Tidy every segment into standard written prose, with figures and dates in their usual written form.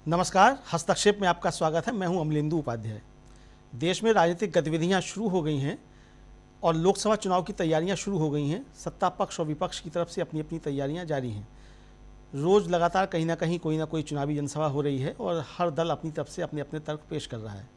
नमस्कार, हस्तक्षेप में आपका स्वागत है। मैं हूं अमलेंदु उपाध्याय। देश में राजनीतिक गतिविधियां शुरू हो गई हैं और लोकसभा चुनाव की तैयारियां शुरू हो गई हैं। सत्ता पक्ष और विपक्ष की तरफ से अपनी अपनी तैयारियां जारी हैं। रोज़ लगातार कहीं ना कहीं कोई ना कोई चुनावी जनसभा हो रही है और हर दल अपनी तरफ से अपने अपने तर्क पेश कर रहा है।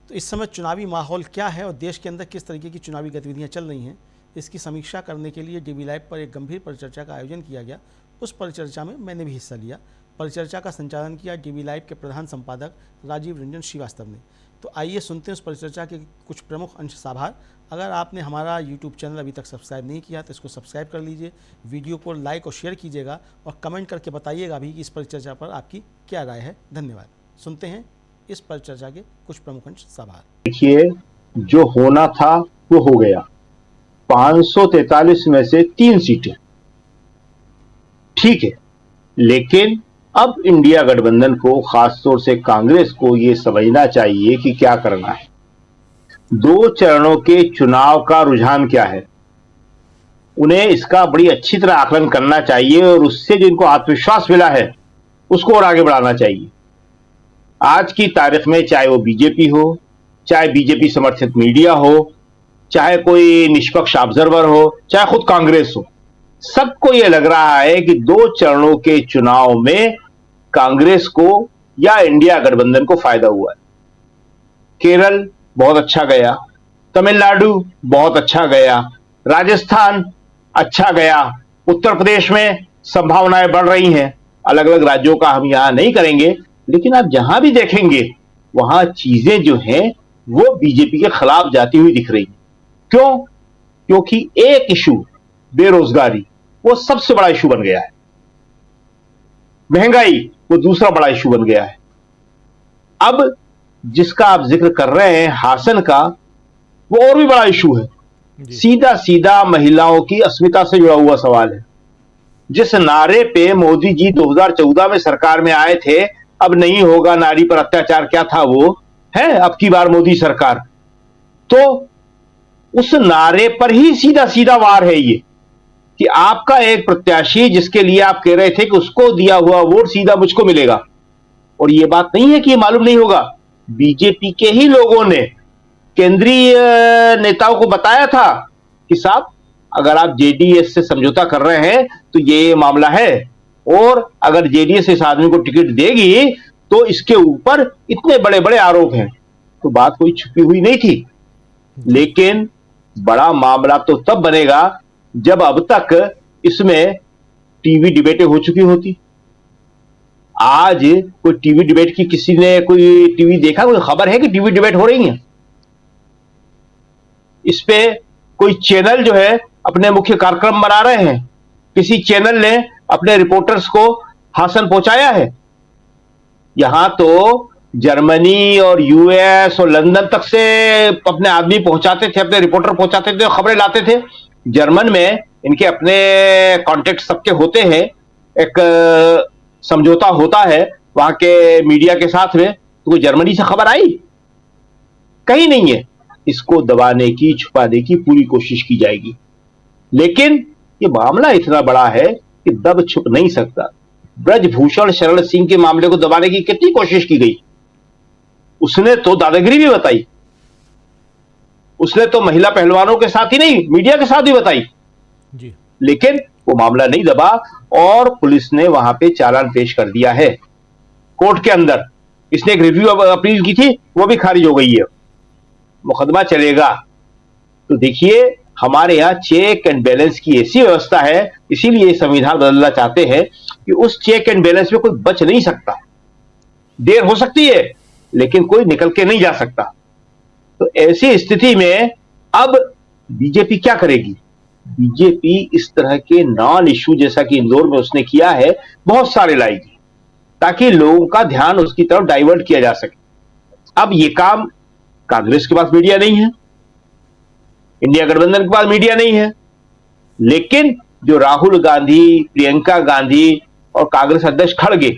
तो इस समय चुनावी माहौल क्या है और देश के अंदर किस तरीके की चुनावी गतिविधियाँ चल रही हैं, इसकी समीक्षा करने के लिए DV लाइव पर एक गंभीर परिचर्चा का आयोजन किया गया। उस परिचर्चा में मैंने भी हिस्सा लिया। परिचर्चा का संचालन किया DV लाइव के प्रधान संपादक राजीव रंजन श्रीवास्तव ने। तो आइए सुनते हैं उस परिचर्चा के कुछ प्रमुख अंश साभार। अगर आपने हमारा YouTube चैनल अभी तक सब्सक्राइब नहीं किया तो इसको सब्सक्राइब कर लीजिए, वीडियो को लाइक और शेयर कीजिएगा और कमेंट करके बताइएगा भी कि इस परिचर्चा पर आपकी क्या राय है। धन्यवाद। सुनते हैं इस परिचर्चा के कुछ प्रमुख अंश साभार। देखिए, जो होना था वो हो गया। 543 में से 3 सीटें, ठीक है, लेकिन अब इंडिया गठबंधन को, खासतौर से कांग्रेस को, यह समझना चाहिए कि क्या करना है। 2 चरणों के चुनाव का रुझान क्या है, उन्हें इसका बड़ी अच्छी तरह आकलन करना चाहिए और उससे जिनको आत्मविश्वास मिला है उसको और आगे बढ़ाना चाहिए। आज की तारीख में चाहे वो बीजेपी हो, चाहे बीजेपी समर्थित मीडिया हो, चाहे कोई निष्पक्ष ऑब्जर्वर हो, चाहे खुद कांग्रेस हो, सबको यह लग रहा है कि 2 चरणों के चुनाव में कांग्रेस को या इंडिया गठबंधन को फायदा हुआ है। केरल बहुत अच्छा गया, तमिलनाडु बहुत अच्छा गया, राजस्थान अच्छा गया, उत्तर प्रदेश में संभावनाएं बढ़ रही हैं। अलग अलग राज्यों का हम यहां नहीं करेंगे, लेकिन आप जहां भी देखेंगे वहां चीजें जो हैं वो बीजेपी के खिलाफ जाती हुई दिख रही हैं। क्यों? क्योंकि एक इशू, बेरोजगारी, वो सबसे बड़ा इशू बन गया है। महंगाई वो दूसरा बड़ा इशू बन गया है। अब जिसका आप जिक्र कर रहे हैं, हासन का, वो और भी बड़ा इशू है। सीधा सीधा महिलाओं की अस्मिता से जुड़ा हुआ सवाल है। जिस नारे पे मोदी जी 2014 में सरकार में आए थे, अब नहीं होगा नारी पर अत्याचार, क्या था वो है, अब की बार मोदी सरकार, तो उस नारे पर ही सीधा सीधा वार है ये कि आपका एक प्रत्याशी जिसके लिए आप कह रहे थे कि उसको दिया हुआ वोट सीधा मुझको मिलेगा। और ये बात नहीं है कि ये मालूम नहीं होगा, बीजेपी के ही लोगों ने केंद्रीय नेताओं को बताया था कि साहब अगर आप जेडीएस से समझौता कर रहे हैं तो ये मामला है, और अगर जेडीएस इस आदमी को टिकट देगी तो इसके ऊपर इतने बड़े बड़े आरोप हैं। तो बात कोई छुपी हुई नहीं थी। लेकिन बड़ा मामला तो तब बनेगा जब अब तक इसमें टीवी डिबेटें हो चुकी होती। आज कोई टीवी डिबेट की, किसी ने कोई टीवी देखा, कोई खबर है कि टीवी डिबेट हो रही है? इस पे कोई चैनल जो है अपने मुख्य कार्यक्रम बना रहे हैं, किसी चैनल ने अपने रिपोर्टर्स को हासन पहुंचाया है? यहां तो जर्मनी और यूएस और लंदन तक से अपने आदमी पहुंचाते थे, अपने रिपोर्टर पहुंचाते थे, खबरें लाते थे। जर्मन में इनके अपने कॉन्टेक्ट सबके होते हैं, एक समझौता होता है वहां के मीडिया के साथ में। तो कोई जर्मनी से खबर आई? कहीं नहीं है। इसको दबाने की, छुपाने की पूरी कोशिश की जाएगी, लेकिन ये मामला इतना बड़ा है कि दब छुप नहीं सकता। ब्रजभूषण शरण सिंह के मामले को दबाने की कितनी कोशिश की गई, उसने तो दादागिरी भी बताई, उसने तो महिला पहलवानों के साथ ही नहीं, मीडिया के साथ भी बताई जी। लेकिन वो मामला नहीं दबा और पुलिस ने वहां पे चालान पेश कर दिया है कोर्ट के अंदर। इसने एक रिव्यू अपील की थी, वो भी खारिज हो गई है, मुकदमा चलेगा। तो देखिए, हमारे यहां चेक एंड बैलेंस की ऐसी व्यवस्था है, इसीलिए संविधान बदलना चाहते हैं कि उस चेक एंड बैलेंस में कोई बच नहीं सकता। देर हो सकती है लेकिन कोई निकल के नहीं जा सकता। तो ऐसी स्थिति में अब बीजेपी क्या करेगी? बीजेपी इस तरह के नॉन इश्यू, जैसा कि इंदौर में उसने किया है, बहुत सारे लाएगी ताकि लोगों का ध्यान उसकी तरफ डाइवर्ट किया जा सके। अब ये काम कांग्रेस के पास मीडिया नहीं है, इंडिया गठबंधन के पास मीडिया नहीं है, लेकिन जो राहुल गांधी, प्रियंका गांधी और कांग्रेस अध्यक्ष खड़गे,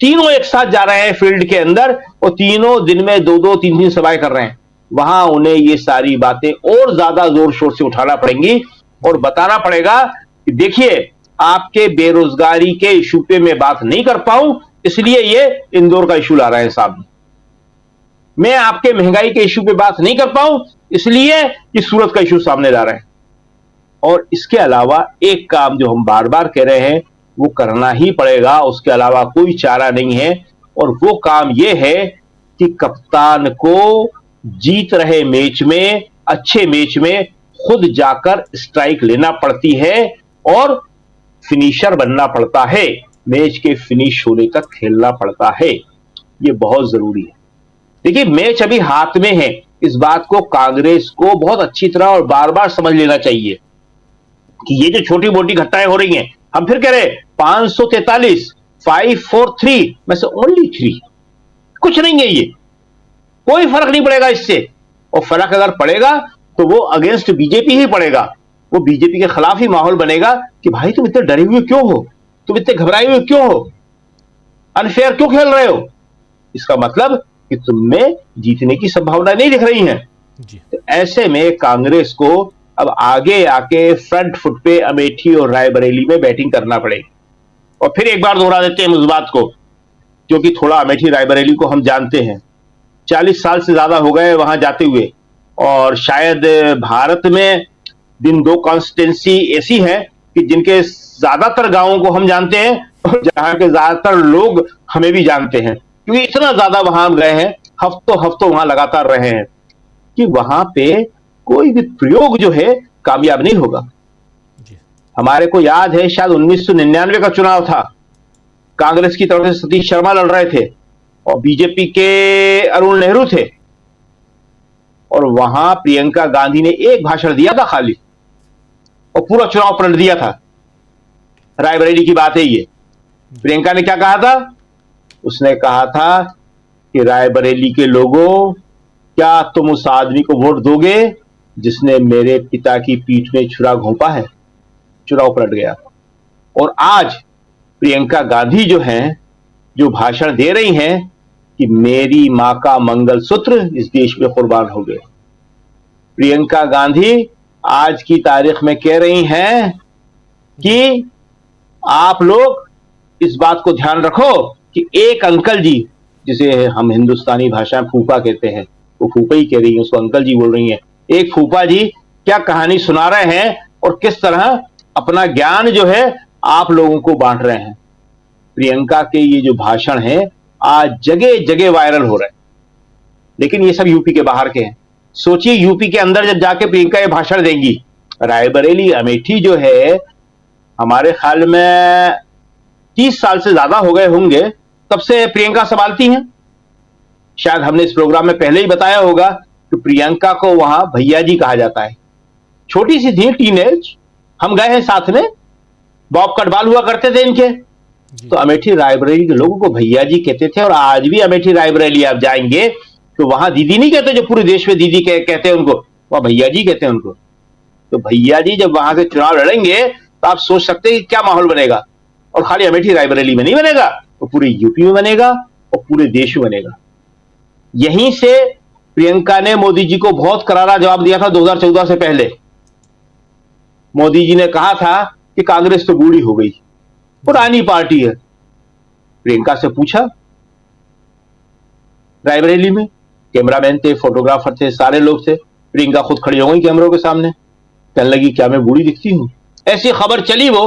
तीनों एक साथ जा रहे हैं फील्ड के अंदर और तीनों दिन में 2-2, 3-3 सभाएं कर रहे हैं। वहां उन्हें ये सारी बातें और ज्यादा जोर शोर से उठाना पड़ेंगी और बताना पड़ेगा कि देखिए, आपके बेरोजगारी के इशू पे मैं बात नहीं कर पाऊं, इसलिए ये इंदौर का इशू ला रहे हैं साहब। मैं आपके महंगाई के इशू पे बात नहीं कर पाऊं, इसलिए कि सूरत का इशू सामने ला रहे हैं। और इसके अलावा एक काम जो हम बार बार कह रहे हैं वो करना ही पड़ेगा, उसके अलावा कोई चारा नहीं है। और वो काम ये है कि कप्तान को जीत रहे मैच में, अच्छे मैच में खुद जाकर स्ट्राइक लेना पड़ती है और फिनिशर बनना पड़ता है, मैच के फिनिश होने तक खेलना पड़ता है। ये बहुत जरूरी है। देखिए, मैच अभी हाथ में है, इस बात को कांग्रेस को बहुत अच्छी तरह और बार बार समझ लेना चाहिए कि ये जो छोटी मोटी घटनाएं हो रही हैं, हम फिर कह रहे 543, 543 में से ओनली 3, कुछ नहीं है, ये कोई फर्क नहीं पड़ेगा इससे। और फर्क अगर पड़ेगा तो वो अगेंस्ट बीजेपी ही पड़ेगा, वो बीजेपी के खिलाफ ही माहौल बनेगा कि भाई तुम इतने डरे हुए क्यों हो, तुम इतने घबराए हुए क्यों हो, अनफेयर क्यों खेल रहे हो। इसका मतलब कि तुम में जीतने की संभावना नहीं दिख रही है। तो ऐसे में कांग्रेस को अब आगे आके फ्रंट फुट पे अमेठी और रायबरेली में बैटिंग करना पड़ेगी। और फिर एक बार दोहरा देते हैं उस बात को, क्योंकि थोड़ा अमेठी रायबरेली को हम जानते हैं, 40 साल से ज्यादा हो गए वहां जाते हुए। और शायद भारत में दिन दो कॉन्स्टिट्यूंसी ऐसी है कि जिनके ज्यादातर गांवों को हम जानते हैं और जहां के ज्यादातर लोग हमें भी जानते हैं, क्योंकि इतना ज्यादा वहां हम गए हैं, हफ्तों हफ्तों वहां लगातार रहे हैं, कि वहां पे कोई भी प्रयोग जो है कामयाब नहीं होगा। हमारे को याद है शायद 1999 का चुनाव था, कांग्रेस की तरफ से सतीश शर्मा लड़ रहे थे और बीजेपी के अरुण नेहरू थे, और वहां प्रियंका गांधी ने एक भाषण दिया था खाली और पूरा चुनाव पलट दिया था। रायबरेली की बात है ये। प्रियंका ने क्या कहा था? उसने कहा था कि रायबरेली के लोगों, क्या तुम उस आदमी को वोट दोगे जिसने मेरे पिता की पीठ में छुरा घोंपा है। चुनाव पलट गया। और आज प्रियंका गांधी जो हैं, जो भाषण दे रही हैं कि मेरी मां का मंगलसूत्र इस देश में कुर्बान हो गए। प्रियंका गांधी आज की तारीख में कह रही हैं कि आप लोग इस बात को ध्यान रखो कि एक अंकल जी, जिसे हम हिंदुस्तानी भाषा में फूफा कहते हैं, वो फूफा ही कह रही है, उसको अंकल जी बोल रही हैं, एक फूफा जी क्या कहानी सुना रहे हैं और किस तरह अपना ज्ञान जो है आप लोगों को बांट रहे हैं। प्रियंका के ये जो भाषण है आज जगह जगह वायरल हो रहे हैं, लेकिन ये सब यूपी के बाहर के हैं। सोचिए यूपी के अंदर जब जाके प्रियंका ये भाषण देंगी, रायबरेली अमेठी जो है, हमारे ख्याल में 30 साल से ज्यादा हो गए होंगे तब से प्रियंका संभालती हैं। शायद हमने इस प्रोग्राम में पहले ही बताया होगा कि प्रियंका को वहां भैया जी कहा जाता है। छोटी सी थी, टीनेज, हम गए हैं साथ में, बॉब कट बाल हुआ करते थे इनके, तो अमेठी रायबरेली के लोगों को भैया जी कहते थे। और आज भी अमेठी रायबरेली आप जाएंगे तो वहां दीदी नहीं कहते, जो पूरे देश में दीदी कहते हैं उनको, वहां भैया जी कहते हैं उनको। तो भैया जी जब वहां से चुनाव लड़ेंगे तो आप सोच सकते हैं कि क्या माहौल बनेगा। और खाली अमेठी रायबरेली में नहीं बनेगा, वो पूरे यूपी में बनेगा और पूरे देश में बनेगा। यहीं से प्रियंका ने मोदी जी को बहुत करारा जवाब दिया था 2014 से पहले। मोदी जी ने कहा था कि कांग्रेस तो बूढ़ी हो गई, पुरानी पार्टी है। प्रियंका से पूछा, रायबरेली में कैमरामैन थे, फोटोग्राफर थे, सारे लोग थे, प्रियंका खुद खड़ी हो गई कैमरों के सामने, कहने लगी क्या मैं बूढ़ी दिखती हूं। ऐसी खबर चली वो,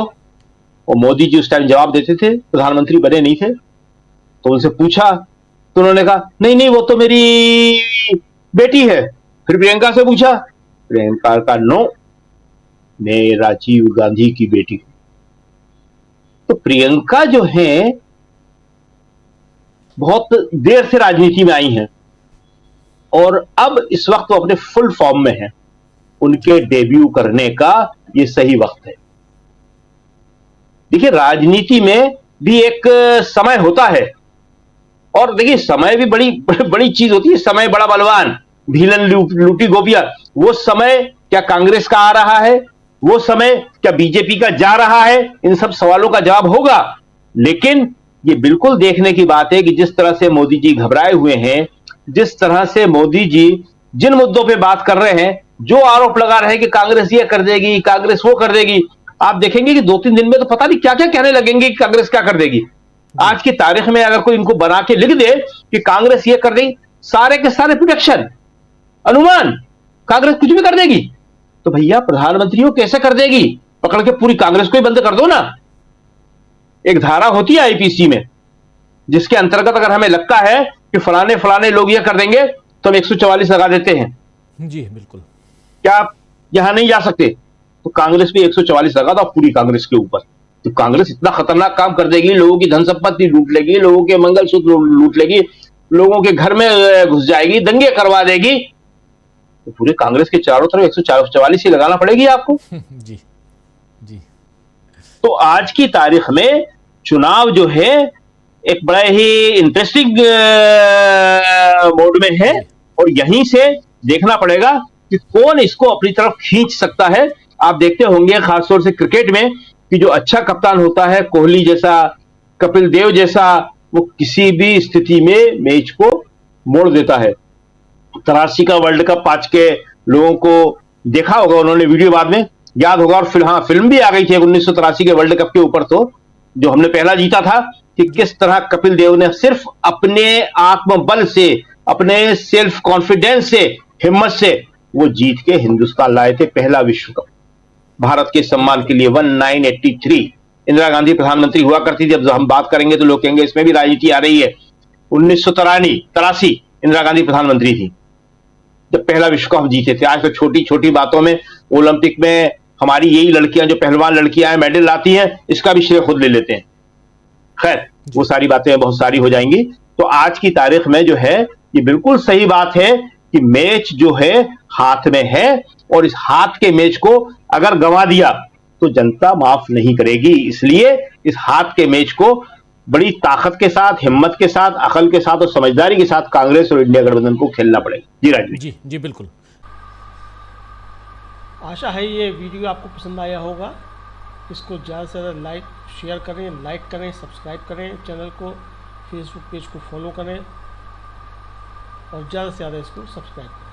और मोदी जी उस टाइम जवाब देते थे, प्रधानमंत्री बने नहीं थे। तो उनसे पूछा तो उन्होंने कहा नहीं नहीं वो तो मेरी बेटी है। फिर प्रियंका से पूछा, प्रियंका का नो, मैं राजीव गांधी की बेटी हूं। तो प्रियंका जो है बहुत देर से राजनीति में आई हैं और अब इस वक्त वो अपने फुल फॉर्म में है। उनके डेब्यू करने का ये सही वक्त है। देखिए, राजनीति में भी एक समय होता है, और देखिए समय भी बड़ी चीज होती है। समय बड़ा बलवान, भीलन लूटी गोपियां। वो समय क्या कांग्रेस का आ रहा है, वो समय क्या बीजेपी का जा रहा है, इन सब सवालों का जवाब होगा। लेकिन ये बिल्कुल देखने की बात है कि जिस तरह से मोदी जी घबराए हुए हैं, जिस तरह से मोदी जी जिन मुद्दों पे बात कर रहे हैं, जो आरोप लगा रहे हैं कि कांग्रेस ये कर देगी, कांग्रेस वो कर देगी, आप देखेंगे कि 2-3 दिन में तो पता नहीं क्या क्या कहने लगेंगे कि कांग्रेस क्या कर देगी। आज की तारीख में अगर कोई इनको बना के लिख दे कि कांग्रेस ये कर देगी, सारे के सारे प्रोटेक्शन, अनुमान, कांग्रेस कुछ भी कर देगी, तो भैया प्रधानमंत्री को कैसे कर देगी? पकड़ के पूरी कांग्रेस को ही बंद कर दो ना। एक धारा होती है आईपीसी में, जिसके अंतर्गत अगर हमें लगता है कि फलाने फलाने लोग ये कर देंगे तो हम 144 लगा देते हैं। जी बिल्कुल। क्या आप यहां नहीं जा सकते? तो कांग्रेस भी 144 लगा दो पूरी कांग्रेस के ऊपर। तो कांग्रेस इतना खतरनाक काम कर देगी, लोगों की धन संपत्ति लूट लेगी, लोगों के मंगलसूत्र लूट लेगी, लोगों के घर में घुस जाएगी, दंगे करवा देगी, तो पूरे कांग्रेस के चारों तरफ 144 ही लगाना पड़ेगी आपको। जी जी। तो आज की तारीख में चुनाव जो है एक बड़ा ही इंटरेस्टिंग मोड में है, और यहीं से देखना पड़ेगा कि कौन इसको अपनी तरफ खींच सकता है। आप देखते होंगे खासतौर से क्रिकेट में कि जो अच्छा कप्तान होता है, कोहली जैसा, कपिल देव जैसा, वो किसी भी स्थिति में मैच को मोड़ देता है। 83 का वर्ल्ड कप आज के लोगों को देखा होगा उन्होंने, वीडियो बाद में याद होगा, और फिल्म भी आ गई थी 1983 के वर्ल्ड कप के ऊपर, तो जो हमने पहला जीता था, कि किस तरह कपिल देव ने सिर्फ अपने आत्मबल से, अपने सेल्फ कॉन्फिडेंस से, हिम्मत से वो जीत के हिंदुस्तान लाए थे पहला विश्व कप भारत के सम्मान के लिए। 1983 इंदिरा गांधी प्रधानमंत्री हुआ करती थी। अब हम बात करेंगे तो लोग कहेंगे इसमें भी राजनीति आ रही है। 1983 इंदिरा गांधी प्रधानमंत्री थी जब पहला विश्व कप हम जीते थे। आज तो छोटी छोटी बातों में, ओलंपिक में हमारी यही लड़कियां, जो पहलवान लड़कियां हैं, मेडल लाती हैं, इसका भी श्रेय खुद ले लेते हैं। खैर, वो सारी बातें बहुत सारी हो जाएंगी। तो आज की तारीख में जो है, ये बिल्कुल सही बात है कि मैच जो है हाथ में है, और इस हाथ के मैच को अगर गंवा दिया तो जनता माफ नहीं करेगी। इसलिए इस हाथ के मैच को बड़ी ताकत के साथ, हिम्मत के साथ, अकल के साथ और समझदारी के साथ कांग्रेस और इंडिया गठबंधन को खेलना पड़ेगा। जी राजवी जी जी बिल्कुल। आशा है ये वीडियो आपको पसंद आया होगा। इसको ज़्यादा से ज़्यादा शेयर करें, लाइक करें, सब्सक्राइब करें चैनल को, फेसबुक पेज को फॉलो करें, और ज़्यादा से ज़्यादा इसको सब्सक्राइब करें।